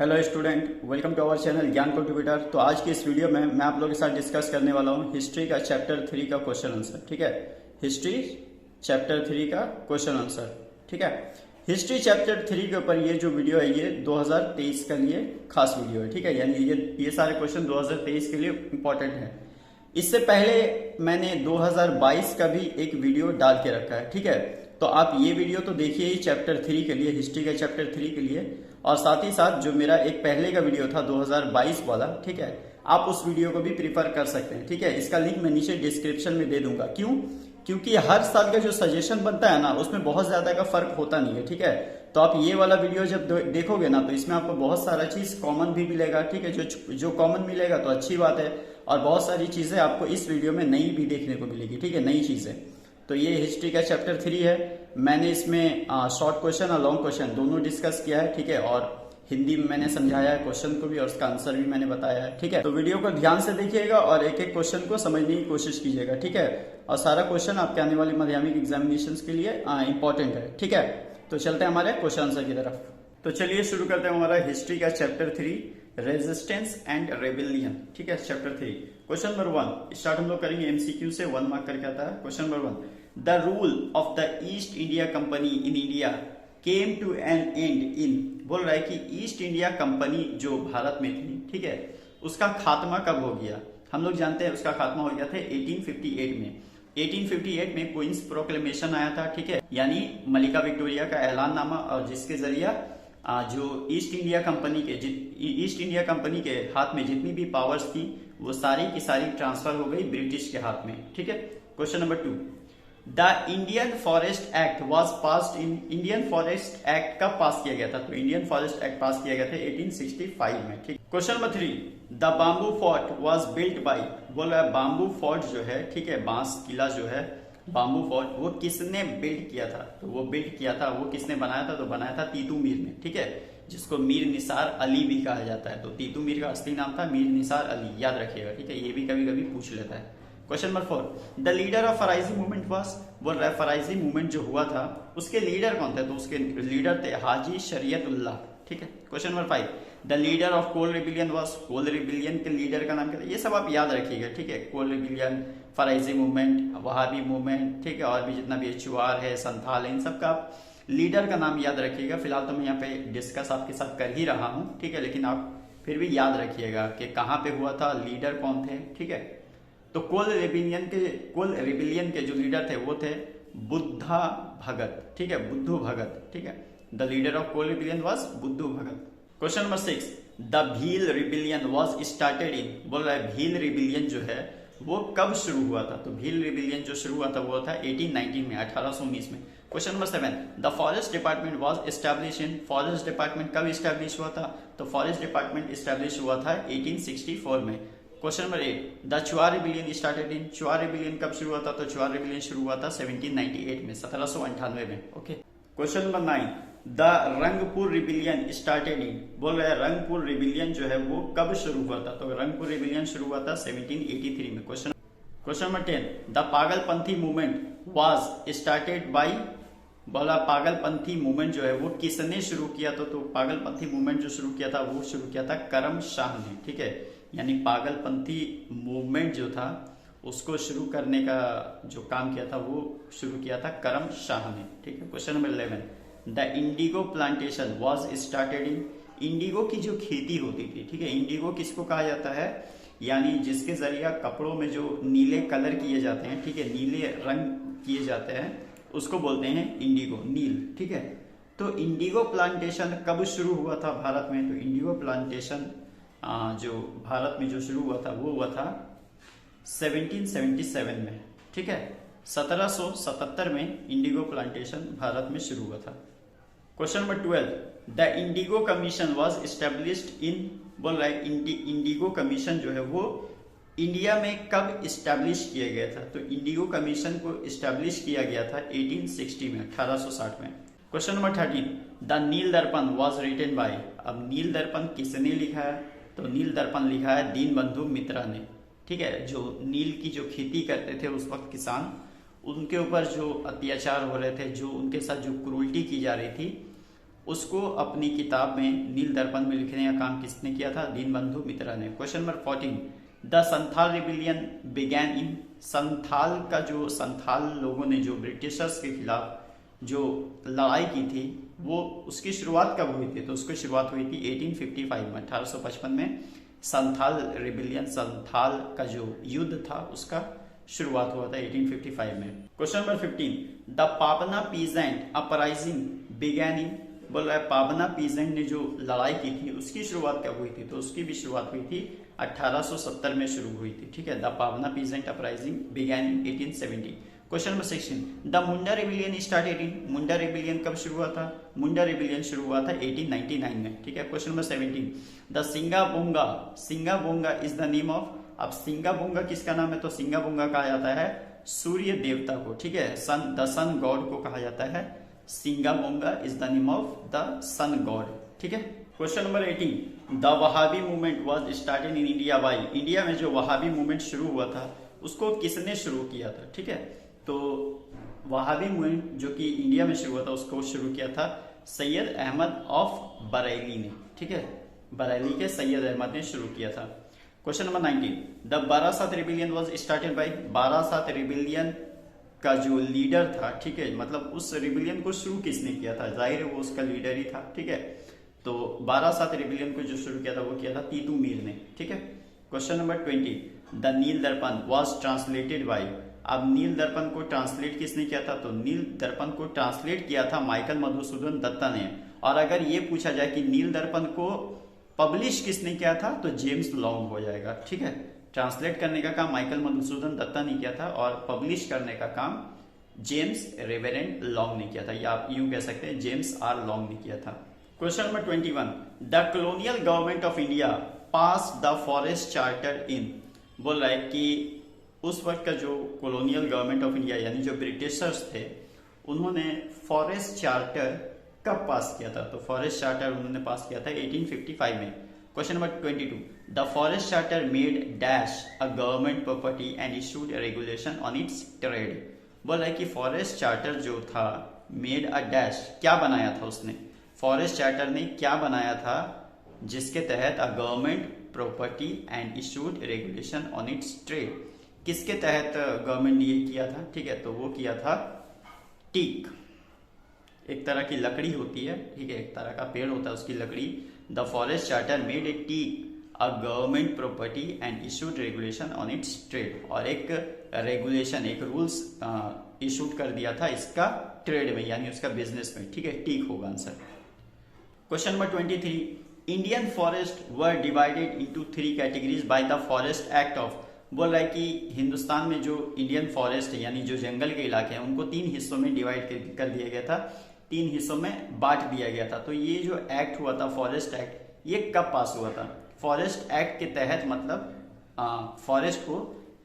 Hello student, welcome to our channel Gyan contributor. तो आज की इस वीडियो में मैं आप लोगों के साथ डिस्कस करने वाला हूँ हिस्ट्री का चैप्टर 3 का क्वेश्चन आंसर। ठीक है, हिस्ट्री चैप्टर 3 का क्वेश्चन आंसर। ठीक है, हिस्ट्री चैप्टर 3 के ऊपर ये जो वीडियो है ये 2023 के लिए खास वीडियो है। ठीक है, यानी ये सारे क्वेश्चन 2023 के लिए इंपॉर्टेंट है। इससे पहले मैंने 2022 का भी एक वीडियो डाल के रखा है। ठीक है, तो आप ये वीडियो तो देखिए ही चैप्टर 3 के लिए, हिस्ट्री के चैप्टर 3 के लिए, और साथ ही साथ जो मेरा एक पहले का वीडियो था 2022 वाला, ठीक है, आप उस वीडियो को भी प्रीफर कर सकते हैं। ठीक है, इसका लिंक मैं नीचे डिस्क्रिप्शन में दे दूंगा। क्यों? क्योंकि हर साल का जो सजेशन बनता है ना, उसमें बहुत ज्यादा का फर्क होता नहीं है। ठीक है, तो आप ये वाला वीडियो जब देखोगे ना, तो इसमें आपको बहुत सारा चीज कॉमन भी मिलेगा। ठीक है, जो कॉमन मिलेगा तो अच्छी बात है, और बहुत सारी चीजें आपको इस वीडियो में नई भी देखने को मिलेगी। ठीक है, नई चीजें। तो ये हिस्ट्री का चैप्टर 3 है। मैंने इसमें शॉर्ट क्वेश्चन और लॉन्ग क्वेश्चन दोनों डिस्कस किया है। ठीक है, और हिंदी में मैंने समझाया है क्वेश्चन को भी, और उसका आंसर भी मैंने बताया है। ठीक है, तो वीडियो को ध्यान से देखिएगा और एक एक क्वेश्चन को समझने की कोशिश कीजिएगा। ठीक है, और सारा क्वेश्चन आपके आने वाले माध्यमिक एग्जामिनेशन के लिए इंपॉर्टेंट है। ठीक है, तो चलते हैं हमारे क्वेश्चन आंसर की तरफ। तो चलिए शुरू करते हैं हमारा हिस्ट्री का चैप्टर 3, रेजिस्टेंस एंड रेबिलियन। ठीक है, चैप्टर 3 क्वेश्चन नंबर 1 स्टार्ट हम लोग करेंगे एमसीक्यू से। 1 मार्क करके आता है। Question number 1, the rule of the East India Company in India came to an end in. बोल रहा है कि ईस्ट इंडिया कंपनी जो भारत में थी, ठीक है, उसका खात्मा कब हो गया? हम लोग जानते हैं उसका खात्मा हो गया था 1858 में। 1858 में क्वींस प्रोक्लेमेशन आया था। ठीक है, यानी मलिका विक्टोरिया का ऐलाननामा, और जिसके जरिए जो ईस्ट इंडिया कंपनी के हाथ में जितनी भी पावर्स थी वो सारी की सारी ट्रांसफर हो गई ब्रिटिश के हाथ में। ठीक है, question number 2, the Indian forest act was passed in. Indian forest act कब पास किया गया था? तो इंडियन फॉरेस्ट एक्ट पास किया गया था 1865 में। ठीक, question number 3, the bamboo fort was built by. बोल रहा है बाम्बू फोर्ट जो है, ठीक है, बांस किला जो है, बाम्बू फोर्ट, वो किसने बिल्ड किया था? तो वो बिल्ड किया था, वो किसने बनाया था? तो बनाया था तीतू मीर ने। ठीक है, जिसको मीर निसार अली भी कहा जाता है। तो तीतू मीर का असली नाम था मीर निसार अली, याद रखिएगा। ठीक है, ये भी कभी कभी पूछ लेता है। Question number 4, the leader of Faraizi movement was. बोल रहा है फराइजी मूवमेंट जो हुआ था उसके लीडर कौन थे? तो उसके लीडर थे हाजी शरीयतुल्लाह। ठीक है, question number 5, the leader of Kol rebellion was. Kol rebellion के लीडर का नाम क्या था? ये सब आप याद रखिएगा। ठीक है, Kol rebellion, Faraizi movement, Wahabi movement, ठीक है, और भी जितना भी चुआर है, संथाल है, इन सब का आप लीडर का नाम याद रखिएगा। फिलहाल तो मैं यहाँ पे डिस्कस आपके साथ कर ही रहा हूँ। ठीक है, लेकिन आप फिर भी याद रखिएगा कि कहाँ पे हुआ था, लीडर कौन थे। ठीक है, तो कोल रिबिलियन के जो लीडर थे वो थे बुद्धा भगत। ठीक है, बुद्धू भगत। ठीक है, the leader of Kol rebellion was Buddhu Bhagat. Question number 6, the Bhil rebellion was started in. बोल रहा है भील रिबिलियन जो है वो कब शुरू हुआ था? तो भील रिबिलियन जो शुरू हुआ था वो था 1819 में, 1819 में। Question number 7, the forest department was establish in. Forest department कब एस्टैब्लिश हुआ था? तो फॉरेस्ट डिपार्टमेंट एस्टैब्लिश हुआ था 1864 में। Question number 8, the Chuar rebellion started in. Chuar rebellion कब शुरू हुआ था? तो चुआर रिबिलियन शुरू हुआ था 1798 में, 1798 में। Okay, question number 9, the Rangpur rebellion started in. बोल रहे हैं रंगपुर रिबिलियन जो है वो कब शुरू हुआ था? तो रंगपुर रिबिलियन शुरू हुआ था 1783 में। Question number 10, the Pagalpanthi movement was started by. बोला पागलपंथी मूवमेंट जो है वो किसने शुरू किया था? तो पागलपंथी मूवमेंट जो शुरू किया था वो शुरू किया था करम शाह ने। ठीक है, यानी पागलपंथी मूवमेंट जो था उसको शुरू करने का जो काम किया था वो शुरू किया था करम शाह ने। ठीक है, question number 11, the Indigo plantation was started in. Indigo की जो खेती होती थी, ठीक है, इंडिगो किसको कहा जाता है? यानी जिसके जरिए कपड़ों में जो नीले कलर किए जाते हैं, ठीक है, नीले रंग किए जाते हैं, उसको बोलते हैं इंडिगो, नील। ठीक है, तो इंडिगो प्लांटेशन कब शुरू हुआ था भारत में? तो इंडिगो प्लांटेशन जो भारत में जो शुरू हुआ था वो हुआ था 1777 में। ठीक है, 1777 में इंडिगो प्लांटेशन भारत में शुरू हुआ था। Question number 12, the Indigo commission was established in. बोल रहा है इंडिगो कमीशन जो है वो इंडिया में कब इस्टेब्लिश किया गया था? तो इंडिगो कमीशन को इस्टेब्लिश किया गया था 1860 में, 1860 में। क्वेश्चन नंबर 13, द नील दर्पण वाज रिटन बाय। अब नील दर्पण किसने लिखा है? तो नील दर्पण लिखा है दीनबंधु मित्रा ने। ठीक है, जो नील की जो खेती करते थे उस वक्त किसान, उनके ऊपर जो अत्याचार हो रहे थे, जो उनके साथ जो क्रूरटी की जा रही थी, उसको अपनी किताब में नील दर्पण में लिखने का काम किसने किया था? दीनबंधु मित्रा ने। Question number 14, the Santhal rebellion began इन, संथाल का जो संथाल लोगों ने जो ब्रिटिशर्स के खिलाफ जो लड़ाई की थी वो उसकी शुरुआत कब हुई थी? तो उसकी शुरुआत हुई थी 1855 में, 1855 में संथाल रिबिलियन, संथाल का जो युद्ध था उसका शुरुआत हुआ था 1855 में। Question number 15, the Pabna peasant uprising began इन, बोल रहा है पाबना पीजेंट ने जो लड़ाई की थी उसकी शुरुआत कब हुई थी? तो उसकी भी शुरुआत हुई थी 1870 में शुरू हुई थी, ठीक है। The Pabna peasant uprising began in 1870। Question number 16, the Munda rebellion started in, Munda rebellion कब शुरू हुआ था? मुंडा रिबिलियन शुरू हुआ था 1899 में, ठीक है। Question number 17, the Singbonga, Singbonga is the name of, अब सिंगाबोंगा किसका नाम है? तो सिंगाबोंगा कहा जाता है सूर्य देवता को, ठीक है, सन, द सन गॉड को कहा जाता है Singbonga is the name of the sun god, ठीक है। Question number 18, the Wahabi movement was started in India by, India में जो वहाबी मूवमेंट शुरू हुआ था उसको किसने शुरू किया था? ठीक है, तो वहाबी मूवमेंट जो कि इंडिया में शुरू हुआ था उसको शुरू किया था सैयद अहमद ऑफ बरेली ने, ठीक है, बरेली के सैयद अहमद ने शुरू किया था। Question number 19, the Barasat rebellion was started by, Barasat rebellion का जो लीडर था, ठीक है, मतलब उस रिबिलियन को शुरू किसने किया था? जाहिर है वो उसका लीडर ही था, ठीक है। तो बारासात रिबिलियन को जो शुरू किया था वो किया था तीतू मीर ने, ठीक है। क्वेश्चन नंबर 20, द नील दर्पण वाज ट्रांसलेटेड बाय, अब नील दर्पण को ट्रांसलेट किसने किया था? तो नील दर्पण को ट्रांसलेट किया था माइकल मधुसूदन दत्ता ने। और अगर ये पूछा जाए कि नील दर्पण को पब्लिश किसने किया था तो जेम्स लॉन्ग हो जाएगा, ठीक है। ट्रांसलेट करने का काम माइकल मधुसूदन दत्ता ने किया था और पब्लिश करने का काम जेम्स रेवरेंड लॉन्ग ने किया था, या आप यूं कह सकते हैं जेम्स आर लॉन्ग ने किया था। Question number 21, the colonial government of India pass the forest charter in, बोल रहा है कि उस वक्त का जो कॉलोनियल गवर्नमेंट ऑफ इंडिया यानी जो ब्रिटिशर्स थे उन्होंने फॉरेस्ट चार्टर कब पास किया था? तो फॉरेस्ट चार्टर उन्होंने पास किया था 1855 में। Question number 22, the forest charter made dash a government property and issued regulation on its trade, बोला है कि फॉरेस्ट चार्टर जो था मेड अ डैश, क्या बनाया था उसने? फॉरेस्ट चार्टर ने क्या बनाया था जिसके तहत अ government property and issued regulation on its trade, किसके तहत गवर्नमेंट ने ये किया था? ठीक है, तो वो किया था टीक, एक तरह की लकड़ी होती है, ठीक है, एक तरह का पेड़ होता है उसकी लकड़ी। The forest charter made a teak a government property and issued regulation on its trade, और एक रेगुलेशन, एक रूल्स इशूड कर दिया था इसका ट्रेड में यानी उसका बिजनेस में, ठीक है, टीक होगा answer. Question number 23, Indian forest were divided into 3 categories by the forest act of, बोल रहा है कि हिंदुस्तान में जो इंडियन फॉरेस्ट है यानी जो जंगल के इलाके हैं उनको 3 हिस्सों में डिवाइड कर दिया गया था, 3 हिस्सों में बांट दिया गया था। तो ये जो एक्ट हुआ था फॉरेस्ट एक्ट, ये कब पास हुआ था? फॉरेस्ट एक्ट के तहत मतलब फॉरेस्ट को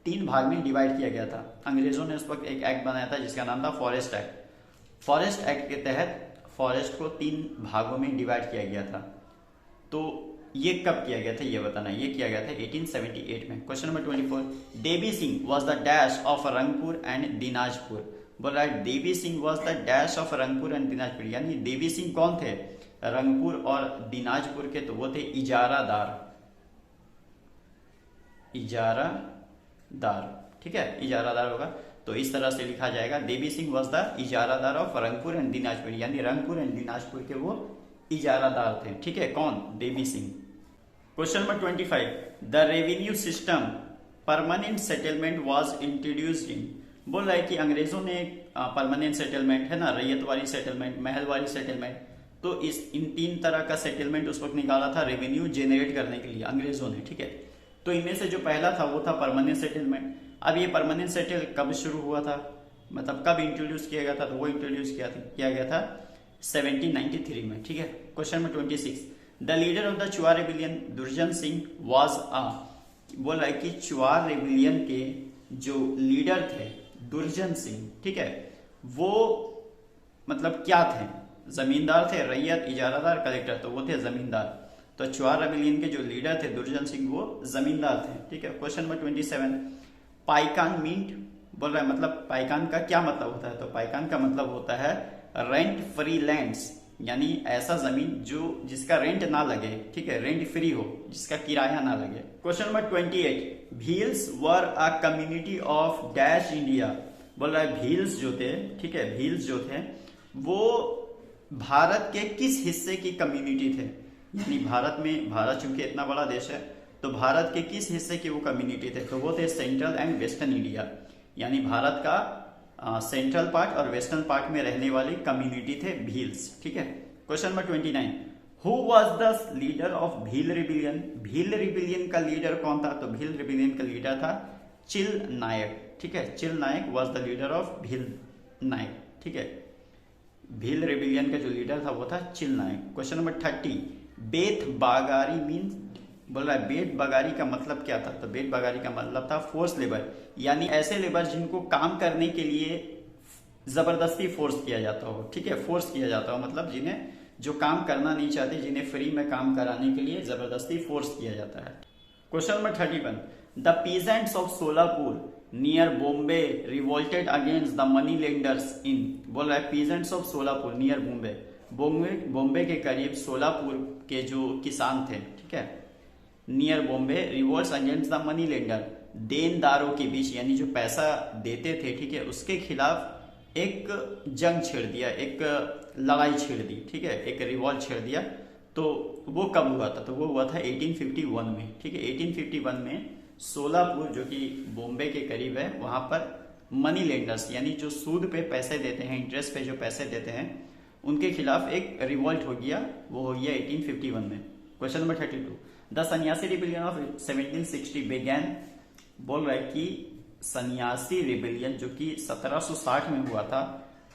3 भाग में डिवाइड किया गया था। अंग्रेजों ने उस वक्त एक एक्ट बनाया था जिसका नाम था फॉरेस्ट एक्ट। फॉरेस्ट एक्ट के तहत फॉरेस्ट को 3 भागों में डिवाइड किया गया था। तो ये कब किया गया था ये बताना, ये किया गया था 1878 में। Question number 24, Devi Singh was the dash of Rangpur and Dinajpur, बोल रहा है Devi Singh was the dash of Rangpur and Dinajpur, यानी देवी सिंह कौन थे? रंगपुर और दिनाजपुर के, तो वो थे इजारादार, इजारादार, ठीक है, इजारादार होगा। तो इस तरह से लिखा जाएगा, Devi Singh was the ijaradar of Rangpur and Dinajpur, यानी रंगपुर एंड दिनाजपुर के वो इजारादार थे, ठीक है, कौन? Devi Singh. Question number 25, the revenue system permanent settlement was introduced in, बोल रहा है कि अंग्रेजों ने परमानेंट सेटलमेंट है ना, रैयतवारी सेटलमेंट, महलवारी सेटलमेंट, तो इन 3 तरह का सेटलमेंट उस वक्त निकाला था रेवेन्यू जेनरेट करने के लिए अंग्रेजों ने, ठीक है। तो इनमें से जो पहला था वो था परमानेंट सेटलमेंट। अब ये परमानेंट सेटल कब शुरू हुआ था, मतलब कब इंट्रोड्यूस किया गया था? तो वो इंट्रोड्यूस किया गया था 1793 में, ठीक है। Question number 26, the leader of the Chuar rebellion दुर्जन सिंह वाज अ, बोल रहा है कि चुआर रेबिलियन के जो लीडर थे दुर्जन सिंह, ठीक है, वो मतलब क्या थे? जमींदार थे, रैयत, इजारादार, कलेक्टर, तो वो थे जमींदार। तो चुआर रेबिलियन के जो लीडर थे दुर्जन सिंह वो जमींदार थे, ठीक है। क्वेश्चन नंबर 27, पाइकान मीट, बोल रहा है मतलब पाइकान का क्या मतलब होता है? तो पाइकान का मतलब होता है रेंट फ्री लैंड्स, यानी ऐसा जमीन जो जिसका रेंट ना लगे, ठीक है, रेंट फ्री हो, जिसका किराया ना लगे। Question number 28, Bhils were a community of dash India. बोल रहा है भील्स जो थे, ठीक है, भील्स जो थे वो भारत के किस हिस्से की कम्युनिटी थे। यानी भारत चूंकि इतना बड़ा देश है तो भारत के किस हिस्से की वो कम्युनिटी थे, तो वो थे सेंट्रल एंड वेस्टर्न इंडिया। यानी भारत का सेंट्रल पार्ट और वेस्टर्न पार्ट में रहने वाली कम्युनिटी थे भील्स, ठीक है। Question number 29, who was the leader of Bhil rebellion. Bhil rebellion का लीडर कौन था, तो भील रिबिलियन का लीडर था चिल नायक, ठीक है। Chil Nayak was the leader of Bhil Nayak, ठीक है। भील रिबिलियन का जो लीडर था वो था चिल नायक। क्वेश्चन नंबर 30, बेथ बागारी मीन्स, बोल रहा है बेट बगारी का मतलब क्या था, तो बेट बगारी का मतलब था फोर्स लेबर, यानी ऐसे लेबर जिनको काम करने के लिए जबरदस्ती फोर्स किया जाता हो, ठीक है, फोर्स किया जाता हो मतलब जिन्हें जो काम करना नहीं चाहते, जिन्हें फ्री में काम कराने के लिए जबरदस्ती फोर्स किया जाता है। Question number 31, the peasants of Solapur near Bombay revolted against the money lenders in. बोल रहा है peasants of Solapur near Bombay के करीब सोलापुर के जो किसान थे, ठीक है, near Bombay revolts against the money lender, देनदारों के बीच यानी जो पैसा देते थे, ठीक है, उसके खिलाफ एक जंग छेड़ दिया, एक लड़ाई छेड़ दी, ठीक है, एक रिवॉल्ट छेड़ दिया। तो वो कब हुआ था, तो वो हुआ था 1851 में, ठीक है। 1851 में सोलापुर जो कि बॉम्बे के करीब है वहां पर मनी लेंडर्स यानी जो सूद पे पैसे देते हैं, इंटरेस्ट पे जो पैसे देते हैं, उनके खिलाफ एक रिवॉल्ट हो गया, वो हो गया 1851 में। क्वेश्चन नंबर 32, द सन्यासी रिबिलियन ऑफ 1760 बेगैन। बोल रहा है कि सन्यासी रिबिलियन जो कि 1760 में हुआ था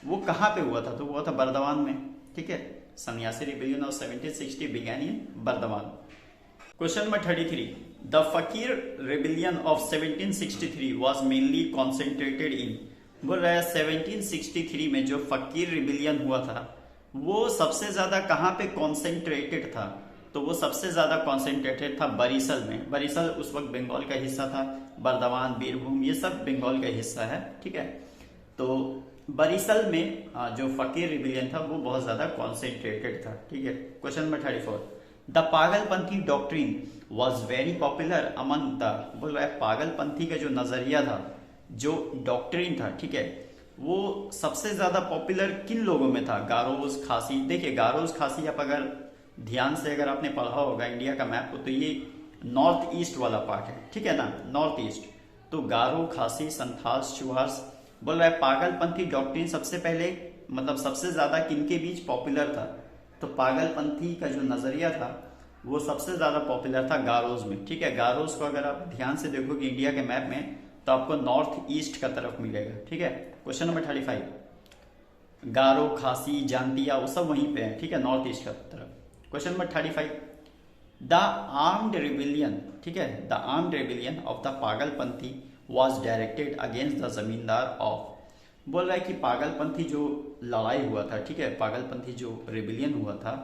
वो कहाँ पे हुआ था, तो हुआ था बर्दवान में, ठीक है। Sannyasi rebellion of 1760 began in Burdwan. Question number 33, the Fakir rebellion of 1763 was mainly concentrated in. बोल रहा है 1763 में जो फकीर रिबिलियन हुआ था वो सबसे ज्यादा कहाँ पे कॉन्सेंट्रेटेड था, तो वो सबसे ज्यादा कॉन्सेंट्रेटेड था बरिसल में। बरिसल उस वक्त बंगाल का हिस्सा था, बर्दवान, बीरभूम ये सब बंगाल का हिस्सा है, ठीक है। तो बरिसल में जो फकीर रिबिलियन था वो बहुत ज्यादा कॉन्सेंट्रेटेड था, ठीक है। Question number 34, the Pagalpanthi doctrine was very popular among the. बोल रहा है पागलपंथी का जो नजरिया था, जो डॉक्ट्रिन था, ठीक है, वो सबसे ज्यादा पॉपुलर किन लोगों में था, गारोज, खासी। देखिए गारोज खासी आप अगर ध्यान से अगर आपने पढ़ा होगा इंडिया का मैप को, तो ये नॉर्थ ईस्ट वाला पार्ट है, ठीक है ना, नॉर्थ ईस्ट। तो गारो, खासी, संथाल्स, चुहार्स। बोल रहा है पागलपंथी डॉक्ट्रिन सबसे पहले मतलब सबसे ज्यादा किनके बीच पॉपुलर था, तो पागलपंथी का जो नजरिया था वो सबसे ज्यादा पॉपुलर था गारोज में, ठीक है। गारोज को अगर आप ध्यान से देखोगे इंडिया के मैप में तो आपको नॉर्थ ईस्ट का तरफ मिलेगा, ठीक है। क्वेश्चन नंबर 35, गारो, खासी, जांतिया वो सब वहीं पे है, ठीक है, नॉर्थ ईस्ट का तरफ। Question number 35, the armed rebellion, ठीक है, the armed rebellion of the Pagalpanthi was directed against the zamindar of. बोल रहा है कि पागलपंथी जो लड़ाई हुआ था, ठीक है, पागलपंथी जो रिबिलियन हुआ था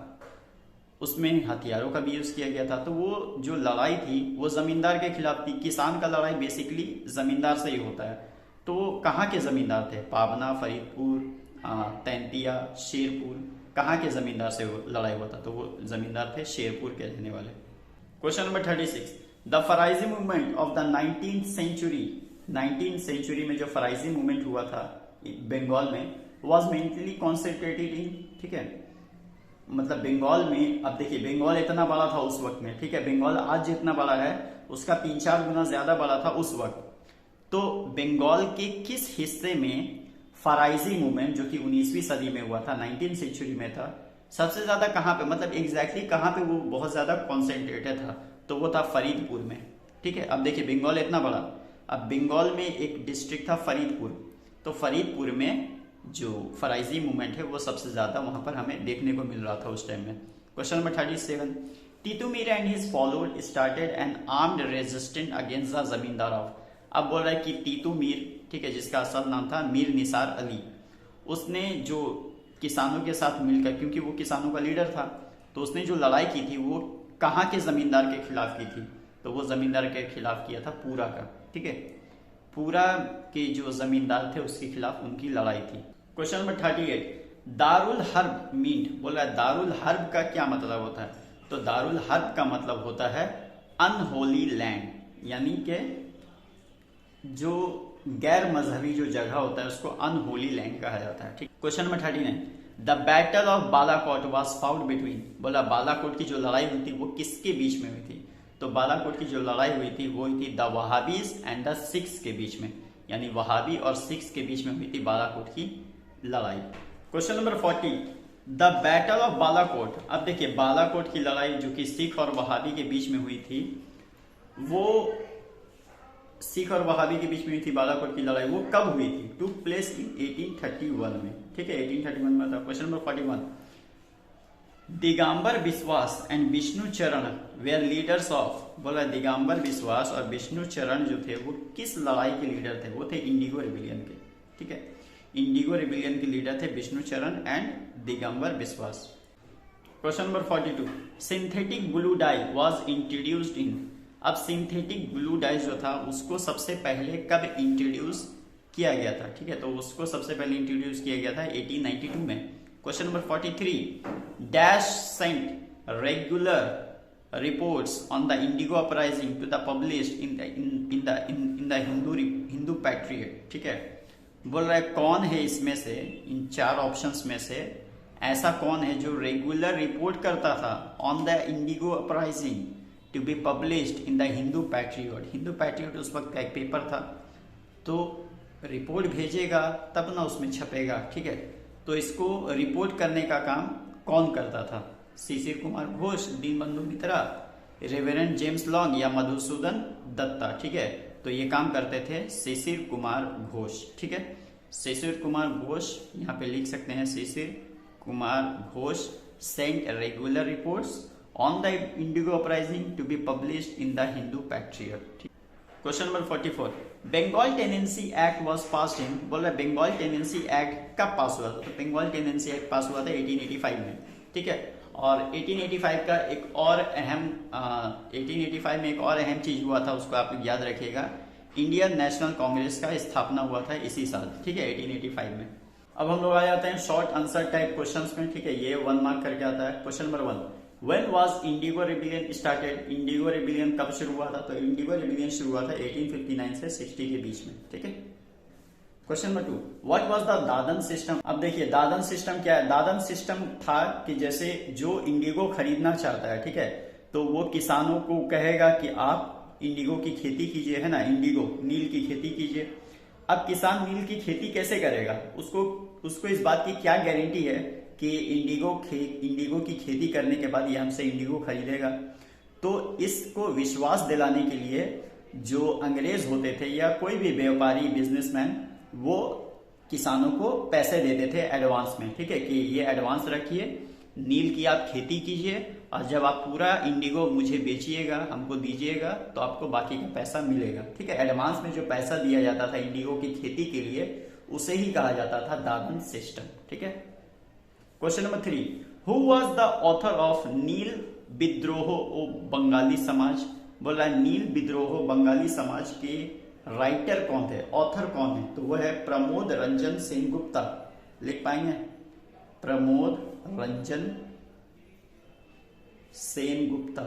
उसमें हथियारों का भी यूज किया गया था। तो वो जो लड़ाई थी वो जमींदार के खिलाफ थी। किसान का लड़ाई बेसिकली जमींदार से ही होता है। तो कहाँ के जमींदार थे, पाबना, फरीदपुर, तैंतिया, शेरपुर, कहाँ के जमींदार से वो लड़ाई हुआ था, तो वो जमींदार थे शेरपुर के रहने वाले। Question number 36, the Faraizi movement of the 19th century. 19th century में जो फराइजी मूवमेंट हुआ था बंगाल में वॉज मेनली कॉन्सेंट्रेटेड इन, ठीक है, मतलब बंगाल में। अब देखिए बंगाल इतना बड़ा था उस वक्त में, ठीक है, बंगाल आज जितना बड़ा है उसका 3-4 गुना ज्यादा बड़ा था उस वक्त। तो बंगाल के किस हिस्से में फराइजी मूवमेंट जो कि 19वीं सदी में हुआ था, 19th सेंचुरी में था, सबसे ज्यादा कहाँ पे, मतलब एग्जैक्टली कहाँ पे वो बहुत ज्यादा कॉन्सेंट्रेटेड था, तो वो था फरीदपुर में, ठीक है। अब देखिए बंगाल इतना बड़ा, अब बंगाल में एक डिस्ट्रिक्ट था फरीदपुर, तो फरीदपुर में जो फराइजी मूवमेंट है वो सबसे ज्यादा वहां पर हमें देखने को मिल रहा था उस टाइम में। Question number 37, Titumir and his followers started an armed resistance against the zamindar of. अब बोल रहा है कि टीतुमीर, ठीक है, जिसका असल नाम था मीर निसार अली, उसने जो किसानों के साथ मिलकर, क्योंकि वो किसानों का लीडर था, तो उसने जो लड़ाई की थी वो कहाँ के जमींदार के खिलाफ की थी, तो वो जमींदार के खिलाफ किया था पूरा का, ठीक है, पूरा के जो जमींदार थे उसके खिलाफ उनकी लड़ाई थी। क्वेश्चन नंबर 38, दारुल हर्ब मीट, बोल रहा है दारुल हर्ब का क्या मतलब होता है? तो दारुल हर्ब का मतलब होता है अनहोली लैंड, यानी कि जो गैर मजहबी जो जगह होता है उसको अनहोली लैंड कहा जाता है। ठीक, question number 39, the battle of Balakot was fought between, बोला बालाकोट की जो लड़ाई हुई थी वो किसके बीच में हुई थी? तो बालाकोट की जो लड़ाई हुई थी वो हुई थी द वहाबीज एंड द सिख्स के बीच में, यानी वहाबी और सिख्स के बीच में हुई थी बालाकोट की लड़ाई। Question number 40, the battle of Balakot, अब देखिए बालाकोट की लड़ाई जो कि सिख और वहाबी के बीच में हुई थी, वो सिख और वहाबी के बीच में हुई थी बालाकोट की लड़ाई, वो कब हुई थी? टुक प्लेस इन 1831 में। ठीक है, 1831 में था। Question number 41, Digambar Biswas and Vishnu चरण वेयर लीडर्स ऑफ, बोला दिगंबर बिस्वास और विष्णु चरण जो थे वो किस लड़ाई के लीडर थे? वो थे इंडिगो रिबिलियन के। ठीक है, इंडिगो रिबिलियन के लीडर थे विष्णु चरण and Digambar Biswas. Question number 42, synthetic blue die was introduced इन, अब सिंथेटिक ब्लू डाई जो था उसको सबसे पहले कब इंट्रोड्यूस किया गया था? ठीक है, तो उसको सबसे पहले इंट्रोड्यूस किया गया था 1892 में। Question number 43, dash sent regular reports on the indigo uprising to the published in the Hindu Patriot. ठीक है, बोल रहा है कौन है इसमें से, इन चार ऑप्शंस में से ऐसा कौन है जो रेगुलर रिपोर्ट करता था on the indigo uprising to be published in the Hindu Patriot? Hindu Patriot उस वक्त का एक पेपर था, तो रिपोर्ट भेजेगा तब ना उसमें छपेगा। ठीक है, तो इसको रिपोर्ट करने का काम कौन करता था? शिशिर कुमार घोष, दीनबंधु मित्रा, रेवरेंड जेम्स लॉन्ग या मधुसूदन दत्ता। ठीक है, तो ये काम करते थे शिशिर कुमार घोष। ठीक है, शिशिर कुमार घोष यहाँ पे लिख सकते हैं, Shishir Kumar Ghosh sent regular reports on the indigo uprising to be published in the Hindu Patriot. Question number 44, Bengal tenancy act was passed in, बोल रहा है बंगाल टेनेंसी एक्ट कब पास हुआ था? तो बंगाल टेनेंसी एक्ट पास हुआ था 1885 में। ठीक है, और 1885 का एक और अहम 1885 में एक और अहम चीज हुआ था, उसको आप याद रखिएगा, इंडियन नेशनल कांग्रेस का स्थापना हुआ था इसी साल। ठीक है, 1885 में। अब हम लोग आ जाते हैं शॉर्ट आंसर टाइप क्वेश्चंस में। ठीक है, ये 1 मार्क करके आता है। Question number 1, When was Indigo rebellion started, Indigo rebellion कब शुरू हुआ था? तो इंडिगो रिबिलियन शुरू हुआ था 1859 से 60 के बीच में। ठीक है, question number 2, what was the dadan system? अब देखिए दादन सिस्टम क्या है? दादन सिस्टम था कि जैसे जो इंडिगो खरीदना चाहता है, ठीक है, तो वो किसानों को कहेगा कि आप इंडिगो की खेती कीजिए, है ना, इंडिगो नील की खेती कीजिए। अब किसान नील की खेती कैसे करेगा? उसको इस बात की क्या गारंटी है कि इंडिगो की खेती करने के बाद ये हमसे इंडिगो खरीदेगा? तो इसको विश्वास दिलाने के लिए जो अंग्रेज होते थे या कोई भी व्यापारी बिजनेसमैन, वो किसानों को पैसे देते थे एडवांस में। ठीक है, कि ये एडवांस रखिए, नील की आप खेती कीजिए और जब आप पूरा इंडिगो मुझे बेचिएगा, हमको दीजिएगा, तो आपको बाकी का पैसा मिलेगा। ठीक है, एडवांस में जो पैसा दिया जाता था इंडिगो की खेती के लिए उसे ही कहा जाता था दादन सिस्टम। ठीक है, question number 3, who was the author of Nil Bidroha ओ बंगाली समाज? बोल रहा है नील विद्रोह बंगाली समाज के राइटर कौन थे, ऑथर कौन है? तो वो है प्रमोद रंजन सेनगुप्ता। लिख पाएंगे? Pramod Ranjan Sengupta.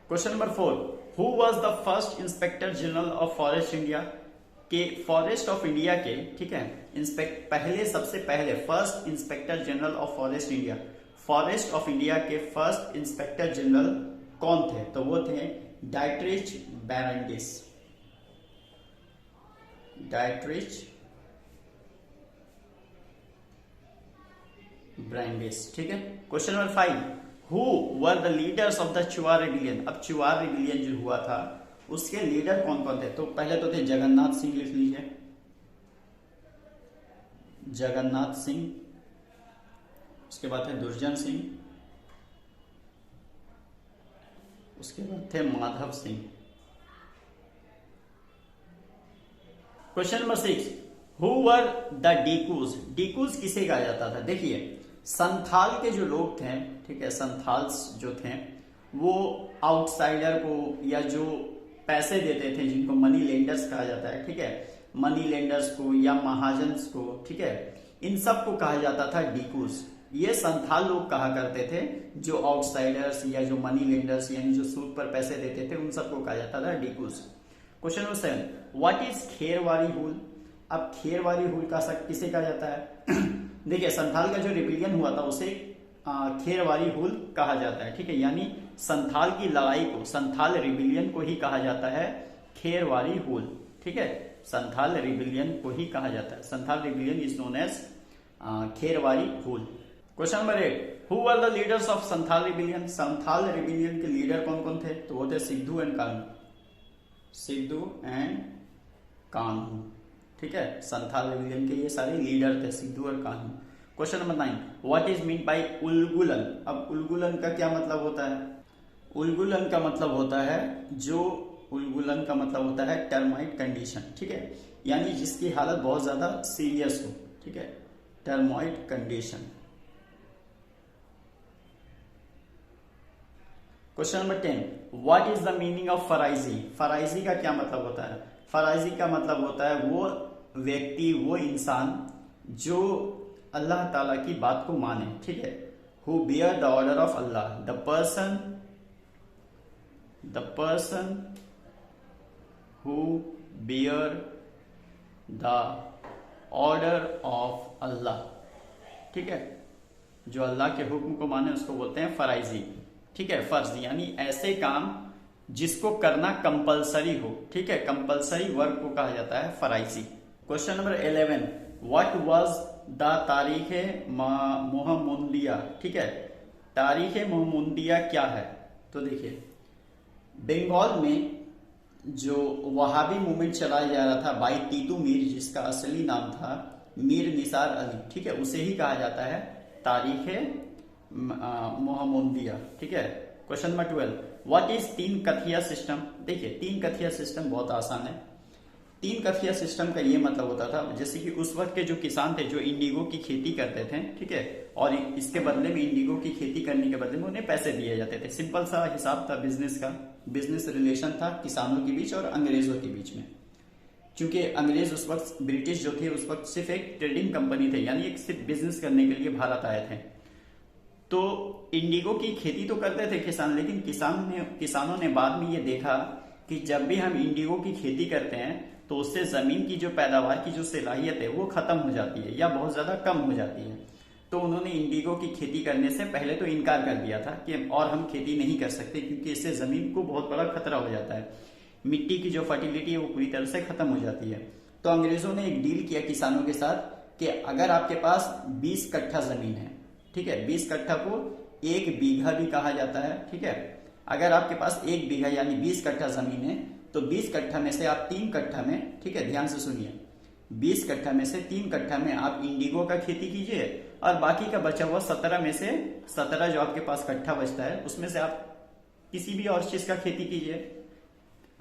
Question number 4, who was the first inspector general of forest India? के फॉरेस्ट ऑफ इंडिया के, ठीक है, सबसे पहले first inspector general of forest India, forest of India के फर्स्ट इंस्पेक्टर जनरल कौन थे? तो वो थे डाइट्रिच बैरंडिस। Dietrich Brandeis. ठीक है, question number 5, who were the leaders of the Chuar rebellion? अब चुआर रिबिलियन जो हुआ था उसके लीडर कौन कौन थे? तो पहले तो थे जगन्नाथ सिंह, लिख लीजिए, जगन्नाथ सिंह। उसके बाद थे दुर्जन सिंह, उसके बाद थे Madhav Singh. Question number 6, who were the dikus? Dikus किसे कहा जाता था? देखिए संथाल के जो लोग थे, ठीक है, संथाल्स जो थे वो आउटसाइडर को या जो पैसे देते थे, जिनको मनी लेंडर्स कहा जाता है, ठीक है, मनी लेंडर्स को या महाजन्स को, ठीक है, इन सब को कहा जाता था डीकूस। ये संथाल लोग कहा करते थे, जो आउटसाइडर्स या जो मनी लेंडर्स यानी जो सूद पर पैसे देते थे, उन सबको कहा जाता था डीकूस। क्वेश्चन नंबर 7, व्हाट इज खेरवारी हुल? अब खेरवारी हुल का किसे कहा जाता है? देखिए, संथाल का जो रिबिलियन हुआ था उसे खेरवारी हुल कहा जाता है, ठीक है, यानी संथाल की लड़ाई को, संथाल रिबिलियन को ही कहा जाता है खेरवारी हुल, ठीक है, संथाल रिबिलियन को ही कहा जाता है। Santhal rebellion is known as Kherwari Hul. Question number 8, who were the leaders of Santhal rebellion? Santhal rebellion के लीडर कौन कौन थे? तो वो थे सिद्धू एंड कान्हू, सिद्धू एंड कान्हू, ठीक है, संथाल रिबिलियन के ये सारे लीडर थे, सिद्धू और Kanhu. Question number 9, what is mean by Ulgulan? अब उलगुलन का क्या मतलब होता है? उलगुलन का मतलब होता है उलगुलन का मतलब होता है टर्माइट कंडीशन, ठीक है, यानी जिसकी हालत बहुत ज्यादा सीरियस हो, ठीक है, termite condition. Question number 10, what is the meaning of Faraizi? Faraizi का क्या मतलब होता है? फराइजी का मतलब होता है वो व्यक्ति, वो इंसान जो अल्लाह ताला की बात को माने, ठीक है, who bear the order of Allah, the person who bear the order of Allah, ठीक है, जो अल्लाह के हुक्म को माने उसको बोलते हैं फराइजी, ठीक है, फर्ज यानी ऐसे काम जिसको करना कंपलसरी हो, ठीक है, कंपलसरी वर्क को कहा जाता है Faraizi. Question number 11, what was the तारीख मोहम्मदिया? ठीक है, तारीख मोहम्मदिया क्या है? तो देखिए, बंगाल में जो वहाबी मूवमेंट चलाया जा रहा था बाई तीतू मीर, जिसका असली नाम था मीर निसार अली, ठीक है, उसे ही कहा जाता है तारीख मोहम्मदिया, ठीक है। क्वेश्चन नंबर 12, व्हाट इज तीन कथिया सिस्टम? देखिए, तीन कथिया सिस्टम बहुत आसान है। तीन कथिया सिस्टम का ये मतलब होता था, जैसे कि उस वक्त के जो किसान थे जो इंडिगो की खेती करते थे, ठीक है, और इसके बदले में इंडिगो की खेती करने के बदले में उन्हें पैसे दिए जाते थे। सिंपल सा हिसाब था बिजनेस का, बिजनेस रिलेशन था किसानों के बीच और अंग्रेजों के बीच में। क्योंकि अंग्रेज उस वक्त, ब्रिटिश जो थे उस वक्त सिर्फ एक ट्रेडिंग कंपनी थे, यानी एक सिर्फ बिजनेस करने के लिए भारत आए थे। तो इंडिगो की खेती तो करते थे किसान, लेकिन किसानों ने बाद में ये देखा कि जब भी हम इंडिगो की खेती करते हैं तो उससे जमीन की जो पैदावार की जो सलाहियत है वो खत्म हो जाती है या बहुत ज्यादा कम हो जाती है। तो उन्होंने इंडिगो की खेती करने से पहले तो इनकार कर दिया था कि और हम खेती नहीं कर सकते, क्योंकि इससे जमीन को बहुत बड़ा खतरा हो जाता है, मिट्टी की जो फर्टिलिटी है वो पूरी तरह से खत्म हो जाती है। तो अंग्रेजों ने एक डील किया किसानों के साथ कि अगर आपके पास 20 कट्ठा जमीन है, ठीक है, 20 कट्ठा को 1 बीघा भी कहा जाता है, ठीक है, अगर आपके पास 1 बीघा यानी 20 कट्ठा जमीन है तो 20 कट्ठा में से आप 3 कट्ठा में, ठीक है, ध्यान से सुनिए, 20 कट्ठा में से 3 कट्ठा में आप इंडिगो का खेती कीजिए और बाकी का बचा हुआ 17 में से 17 जो आपके पास कट्ठा बचता है उसमें से आप किसी भी और चीज का खेती कीजिए।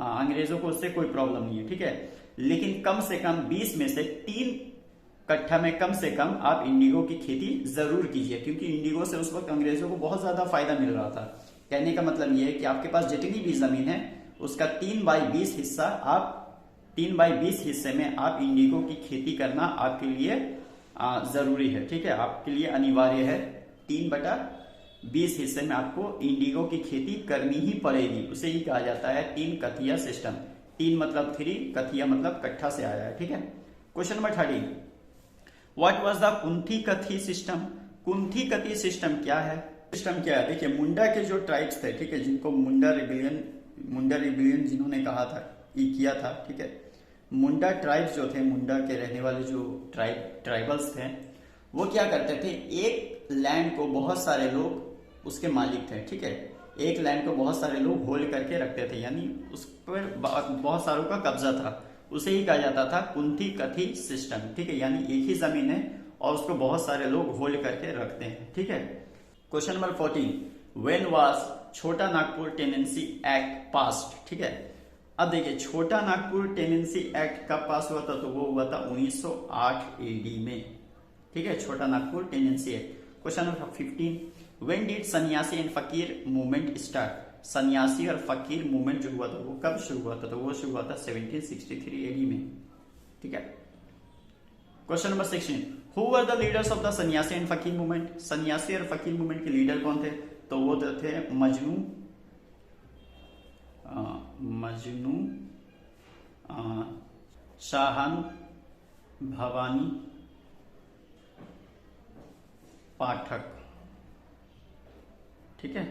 अंग्रेजों को उससे कोई प्रॉब्लम नहीं है, ठीक है, लेकिन कम से कम 20 में से 3 कट्ठा में कम से कम आप इंडिगो की खेती जरूर कीजिए, क्योंकि इंडिगो से उस वक्त अंग्रेजों को बहुत ज्यादा फायदा मिल रहा था। कहने का मतलब यह है कि आपके पास जितनी भी जमीन है उसका 3/20 हिस्सा आप 3/20 हिस्से में आप इंडिगो की खेती करना आपके लिए जरूरी है, ठीक है, आपके लिए अनिवार्य है। 3/20 हिस्से में आपको इंडिगो की खेती करनी ही पड़ेगी, उसे ही कहा जाता है 3 कथिया सिस्टम। 3 मतलब 3, कथिया मतलब कट्ठा से आया है, ठीक है। Question number 13, what was the Khuntkatti system? कुंथी कथी सिस्टम क्या है? सिस्टम क्या है? देखिए, मुंडा के जो ट्राइब्स थे, ठीक है, जिनको मुंडा रिबिलियन जिन्होंने कहा था, किया था, ठीक है, मुंडा ट्राइब्स जो थे, मुंडा के रहने वाले जो ट्राइबल्स थे, वो क्या करते थे, एक लैंड को बहुत सारे लोग उसके मालिक थे, ठीक है, एक लैंड को बहुत सारे लोग होल्ड करके रखते थे, यानी उस पर बहुत सारों का कब्जा था, उसे ही कहा जाता था कुंथी कथी सिस्टम, ठीक है, यानी एक ही जमीन है और उसको बहुत सारे लोग होल्ड करके रखते हैं, ठीक है। क्वेश्चन नंबर 14, व्हेन वाज छोटा नागपुर टेनेंसी एक्ट पास्ड? ठीक है, अब देखिए, छोटा नागपुर टेनेंसी एक्ट कब पास हुआ था? तो वो हुआ था 1908 एडी में, ठीक है, छोटा Nagpur tenancy act. Question number 15, when did सन्यासी एंड फकीर मूवमेंट स्टार्ट? सन्यासी और फकीर मूवमेंट जो हुआ था वो कब शुरू हुआ था? तो वो शुरू हुआ था 1763 एडी में, ठीक है। Question number 16, who were the leaders of the सन्यासी एंड फकीर मूवमेंट? सन्यासी और फकीर मूवमेंट के लीडर कौन थे? तो वो थे मजनू शाहन भवानी पाठक, ठीक है।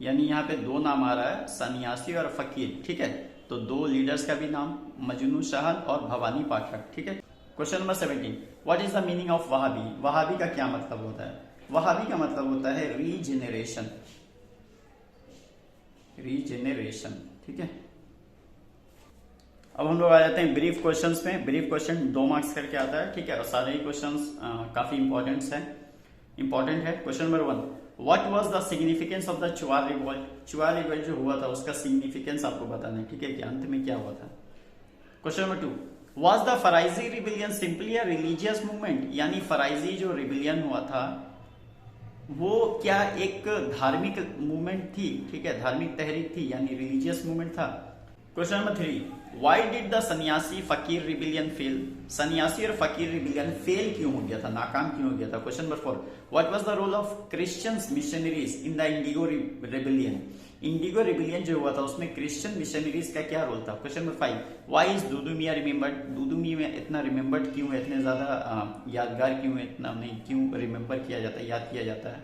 यानी यहाँ पे दो नाम आ रहा है, सन्यासी और फकीर, ठीक है। तो दो लीडर्स का भी नाम मजनू शाहन और भवानी पाठक, ठीक है। Question number 17, what is the meaning of Wahhabi? Wahhabi का क्या मतलब होता है? वहाबी का मतलब होता है रीजेनरेशन, रीजेनरेशन, ठीक है। अब हम लोग आ जाते हैं ब्रीफ क्वेश्चंस में। ब्रीफ क्वेश्चन 2 मार्क्स करके आता है, ठीक है, और सारे ही क्वेश्चंस काफी इंपॉर्टेंट है। Question number 1, what was the significance of the Chuar revolt? Chuar revolt जो हुआ था उसका सिग्निफिकेंस आपको बताना है, ठीक है, कि अंत में क्या हुआ था। Question number 2, was the Faraizi rebellion simply a religious movement? यानी फराइजी जो रिबिलियन हुआ था वो क्या एक धार्मिक मूवमेंट थी, ठीक है, धार्मिक तहरीक थी, यानी रिलीजियस मूवमेंट था। Question number 3, why did the सन्यासी फकीर रिबिलियन फेल? सन्यासी और फकीर रिबिलियन फेल क्यों हो गया था, नाकाम क्यों हो गया था। Question number 4, what was the role of Christians missionaries in the indigo rebellion? Indigo rebellion जो हुआ था उसमें क्रिश्चियन मिशनरीज का क्या रोल था। Question number 5, why is Dudu Miyan remembered? Dudu Miyan इतना रिमेंबर्ड क्यों है, इतने ज्यादा यादगार क्यों है, इतना नहीं क्यों रिमेंबर किया जाता है, याद किया जाता है।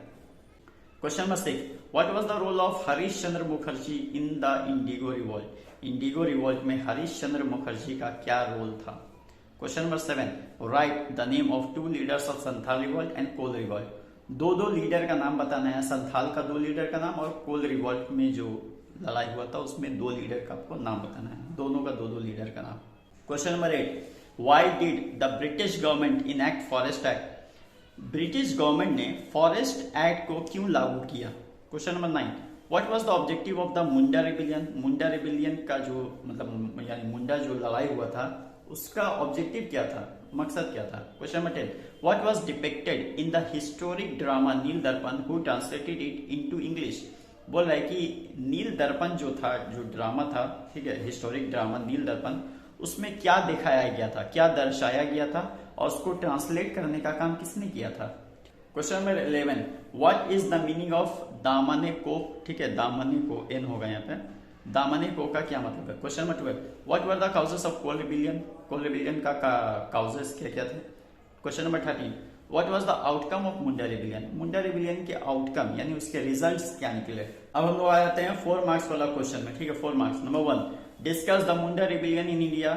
Question number 6, what was the role of Harish Chandra Mukherjee in the indigo revolt? Indigo revolt में हरीश चंद्र मुखर्जी का क्या रोल था। Question number 7, write the name of 2 leaders of Santhal revolt and Kol revolt? दो लीडर का नाम बताना है, संथाल का 2 लीडर का नाम और कोल रिवॉल्ट में जो लड़ाई हुआ था उसमें 2 लीडर का आपको नाम बताना है, दोनों का 2 लीडर का नाम। Question number 8, why did the British government enact forest act? British government ने फॉरेस्ट एक्ट को क्यों लागू किया। Question number 9, what was the objective of the Munda rebellion? Munda rebellion का जो मतलब यानी मुंडा जो लड़ाई हुआ था उसका ऑब्जेक्टिव क्या था, मकसद क्या था। Question number 10, what was depicted in the historic drama Nil Darpan, who translated it into English? बोल रहा है कि नील दर्पण जो था, जो ड्रामा था, ठीक है, हिस्टोरिक ड्रामा नील दर्पण, उसमें क्या दिखाया गया था, क्या दर्शाया गया था और उसको ट्रांसलेट करने का काम किसने किया था। Question number 11, what is the meaning of Damin Koh? ठीक है, दामने को एन होगा यहाँ पे, दामने को का क्या मतलब है। Question number 12, what were the causes of Kol rebellion? Kol rebellion का काउजेस क्या क्या थे। Question number 13, what was the outcome of Munda rebellion? Munda rebellion के आउटकम यानी उसके रिजल्ट्स क्या निकले। अब हम लोग आ जाते हैं 4 मार्क्स वाला क्वेश्चन में, ठीक है, 4 marks. Number 1, discuss the Munda rebellion in India.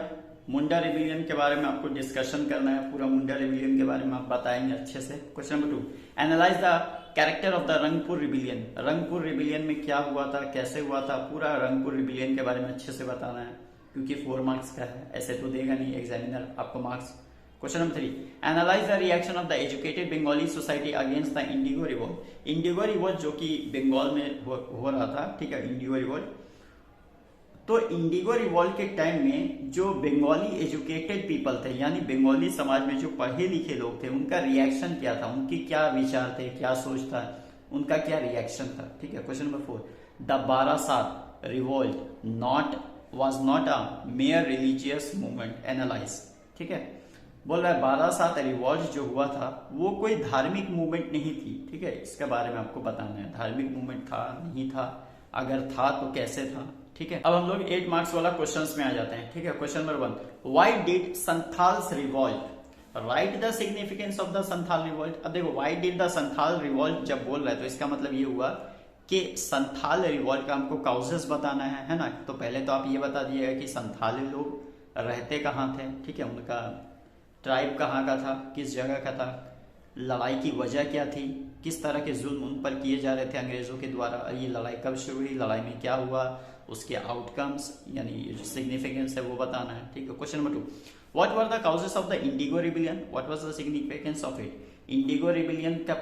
Munda rebellion के बारे में आपको डिस्कशन करना है, पूरा मुंडा रिबिलियन के बारे में आप बताएंगे अच्छे से। Question number 2, analyse the character of the Rangpur rebellion. Rangpur rebellion में क्या हुआ था, कैसे हुआ था, पूरा रंगपुर रिबिलियन के बारे में अच्छे से बताना है, क्योंकि 4 मार्क्स का है, ऐसे तो देगा नहीं एग्जामिनर आपको marks. Question number 3, analyse the reaction of the educated Bengali society against the indigo revolt. Indigo revolt जो कि बंगाल में हो रहा था, ठीक है, इंडिगो रिवॉल्ट। तो इंडिगो रिवॉल्ट के टाइम में जो बंगाली एजुकेटेड पीपल थे, यानी बंगाली समाज में जो पढ़े लिखे लोग थे, उनका रिएक्शन क्या था, उनकी क्या विचार थे, क्या सोच था, उनका क्या रिएक्शन था। ठीक है। Question number 4, the Barasat revolt was not a mere religious movement, analyze। ठीक है, बोल रहा है बारासात रिवॉल्ट जो हुआ था वो कोई धार्मिक मूवमेंट नहीं थी। ठीक है, इसके बारे में आपको बताना है, धार्मिक मूवमेंट था नहीं था, अगर था तो कैसे था। ठीक है, अब हम लोग 8 मार्क्स वाला क्वेश्चंस में आ जाते हैं। ठीक है, question number 1, why did Santhals revolt, right the significance of the Santhal revolt. अब देखो, why did the Santhal revolt जब बोल रहा है तो इसका मतलब ये हुआ कि संथाल रिवॉल्ट का हमको काउजेस बताना है ना। तो पहले तो आप ये बता दिएगा कि संथाली लोग रहते कहाँ थे, ठीक है, उनका ट्राइब कहाँ का था, किस जगह का था, लड़ाई की वजह क्या थी, किस तरह के जुल्म उन पर किए जा रहे थे अंग्रेजों के द्वारा, ये लड़ाई कब शुरू हुई, लड़ाई में क्या हुआ, उसके आउटकम्स यानी जो सिग्निफिकेंस है वो बताना है। ठीक है। Question number 2, what were the causes of the indigo rebellion, what was the significance of it. Indigo rebellion का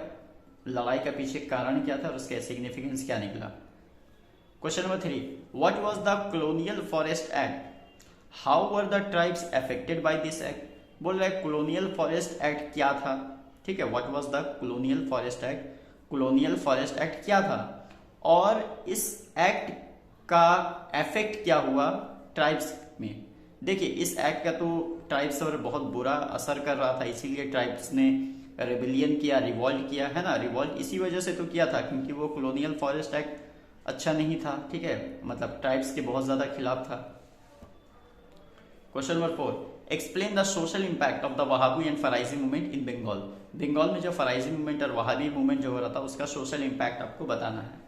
लड़ाई का पीछे कारण क्या था और उसका सिग्निफिकेंस क्या निकला। Question number 3, what was the colonial forest act, how were the tribes affected by this act. बोल रहा है कॉलोनियल फॉरेस्ट एक्ट क्या था। ठीक है, what was the colonial forest act, colonial forest act क्या था और इस एक्ट का इफेक्ट क्या हुआ ट्राइब्स में। देखिए इस एक्ट का तो ट्राइब्स पर बहुत बुरा असर कर रहा था, इसीलिए ट्राइब्स ने रेबिलियन किया, रिवॉल्ट किया, है ना। रिवॉल्ट इसी वजह से तो किया था क्योंकि वो कॉलोनियल फॉरेस्ट एक्ट अच्छा नहीं था, ठीक है, मतलब ट्राइब्स के बहुत ज्यादा खिलाफ था। Question number 4, explain the social impact of the Wahabi and Faraizi movement in Bengal. Bengal में जो फराइजी मूवमेंट और वहाबी मूवमेंट जो हो रहा था उसका सोशल इम्पैक्ट आपको बताना है।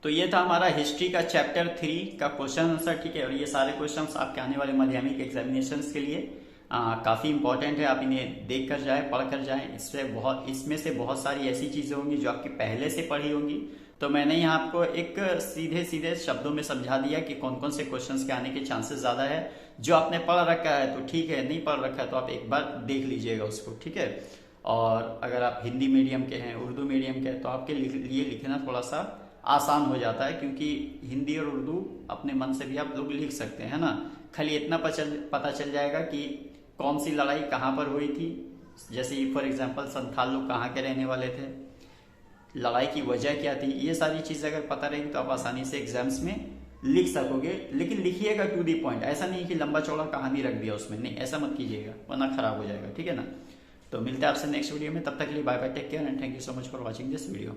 तो ये था हमारा हिस्ट्री का चैप्टर 3 का क्वेश्चन आंसर, ठीक है। और ये सारे क्वेश्चंस आपके आने वाले माध्यमिक एग्जामिनेशंस के लिए काफ़ी इंपॉर्टेंट है। आप इन्हें देख कर जाए, पढ़ कर जाए। इसमें से बहुत सारी ऐसी चीज़ें होंगी जो आपकी पहले से पढ़ी होंगी। तो मैंने यहाँ आपको एक सीधे सीधे शब्दों में समझा दिया कि कौन कौन से क्वेश्चंस के आने के चांसेस ज़्यादा है। जो आपने पढ़ रखा है तो ठीक है, नहीं पढ़ रखा है तो आप एक बार देख लीजिएगा उसको, ठीक है। और अगर आप हिंदी मीडियम के हैं, उर्दू मीडियम के हैं, तो आपके लिए लिखना थोड़ा सा आसान हो जाता है क्योंकि हिंदी और उर्दू अपने मन से भी आप लोग लिख सकते हैं, है ना। खाली इतना पता चल जाएगा कि कौन सी लड़ाई कहाँ पर हुई थी। जैसे फॉर एग्जांपल संथाल लोग कहाँ के रहने वाले थे, लड़ाई की वजह क्या थी, ये सारी चीज़ें अगर पता रहेगी तो आप आसानी से एग्जाम्स में लिख सकोगे। लेकिन लिखिएगा टू दी पॉइंट, ऐसा नहीं कि लंबा चौड़ा कहानी रख दिया उसमें, नहीं, ऐसा मत कीजिएगा वरना खराब हो जाएगा, ठीक है ना। तो मिलते हैं आपसे नेक्स्ट वीडियो में, तब तक के लिए bye bye, take care and thank you so much for watching this video.